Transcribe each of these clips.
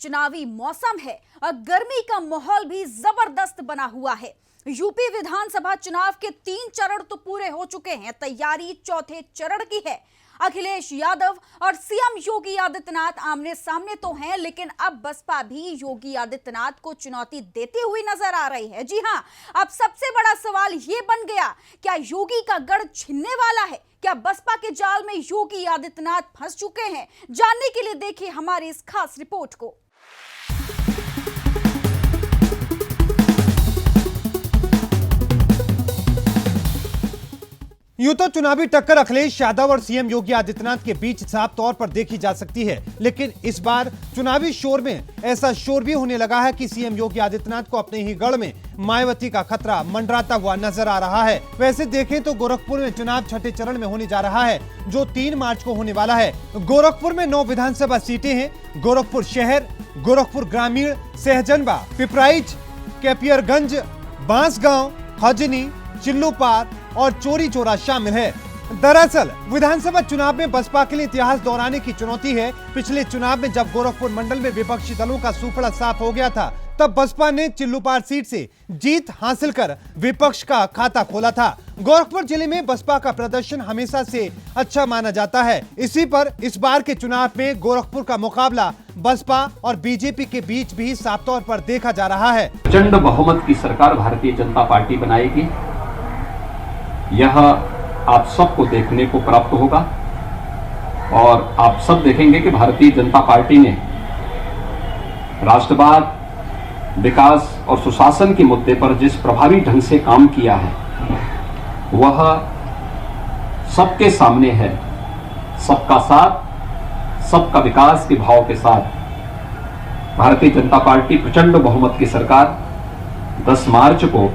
चुनावी मौसम है और गर्मी का माहौल भी जबरदस्त बना हुआ है। यूपी विधानसभा चुनाव के 3 चरण तो पूरे हो चुके हैं, तैयारी चौथे चरण की है। अखिलेश यादव और सीएम योगी आदित्यनाथ आमने सामने तो हैं, लेकिन अब बसपा भी योगी आदित्यनाथ को चुनौती देती हुई नजर आ रही है। जी हां, अब सबसे बड़ा सवाल यह बन गया, क्या योगी का गढ़ छिनने वाला है? क्या बसपा के जाल में योगी आदित्यनाथ फंस चुके हैं? जानने के लिए देखिए हमारी इस खास रिपोर्ट को। यूं तो चुनावी टक्कर अखिलेश यादव और सीएम योगी आदित्यनाथ के बीच साफ तौर पर देखी जा सकती है, लेकिन इस बार चुनावी शोर में ऐसा शोर भी होने लगा है कि सीएम योगी आदित्यनाथ को अपने ही गढ़ में मायावती का खतरा मंडराता हुआ नजर आ रहा है। वैसे देखें तो गोरखपुर में चुनाव छठे चरण में होने जा रहा है, जो 3 मार्च को होने वाला है। गोरखपुर में 9 विधानसभा सीटें हैं। गोरखपुर शहर, गोरखपुर ग्रामीण, सहजनवा, पिपराइच, कैपियरगंज, बांसगांव, खजनी, चिल्लूपार और चोरी चौरा शामिल है। दरअसल विधानसभा चुनाव में बसपा के लिए इतिहास दोहराने की चुनौती है। पिछले चुनाव में जब गोरखपुर मंडल में विपक्षी दलों का सूपड़ा साफ हो गया था, तब बसपा ने चिल्लूपार सीट से जीत हासिल कर विपक्ष का खाता खोला था। गोरखपुर जिले में बसपा का प्रदर्शन हमेशा से अच्छा माना जाता है। इसी पर इस बार के चुनाव में गोरखपुर का मुकाबला बसपा और बीजेपी के बीच भी साफ तौर पर देखा जा रहा है। प्रचंड बहुमत की सरकार भारतीय जनता पार्टी बनाएगी, यह आप सबको देखने को प्राप्त होगा और आप सब देखेंगे कि भारतीय जनता पार्टी ने राष्ट्रवाद, विकास और सुशासन के मुद्दे पर जिस प्रभावी ढंग से काम किया है, वह सबके सामने है। सबका साथ, सबका विकास के भाव के साथ भारतीय जनता पार्टी प्रचंड बहुमत की सरकार 10 मार्च को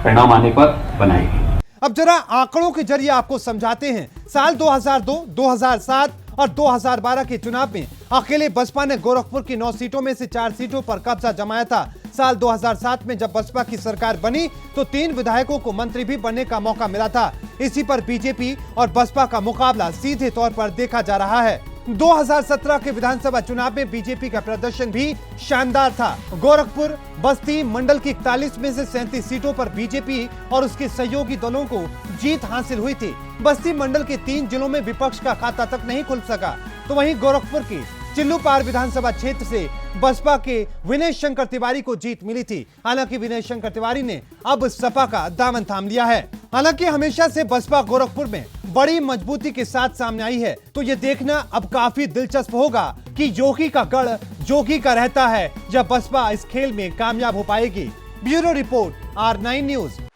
परिणाम आने पर बनाएगी। अब जरा आंकड़ों के जरिए आपको समझाते हैं। साल 2002, 2007 और 2012 के चुनाव में अकेले बसपा ने गोरखपुर की 9 सीटों में से 4 सीटों पर कब्जा जमाया था। साल 2007 में जब बसपा की सरकार बनी तो 3 विधायकों को मंत्री भी बनने का मौका मिला था। इसी पर बीजेपी और बसपा का मुकाबला सीधे तौर पर देखा जा रहा है। 2017 के विधानसभा चुनाव में बीजेपी का प्रदर्शन भी शानदार था। गोरखपुर, बस्ती मंडल की 41 में से 37 सीटों पर बीजेपी और उसके सहयोगी दलों को जीत हासिल हुई थी। बस्ती मंडल के 3 जिलों में विपक्ष का खाता तक नहीं खुल सका, तो वहीं गोरखपुर की चिल्लूपार विधानसभा क्षेत्र से बसपा के विनय शंकर तिवारी को जीत मिली थी। हालांकि विनय शंकर तिवारी ने अब सपा का दामन थाम लिया है। हालांकि हमेशा से बसपा गोरखपुर में बड़ी मजबूती के साथ सामने आई है, तो ये देखना अब काफी दिलचस्प होगा कि योगी का गढ़ जोगी का रहता है या बसपा इस खेल में कामयाब हो पाएगी। Bureau report, R9 news.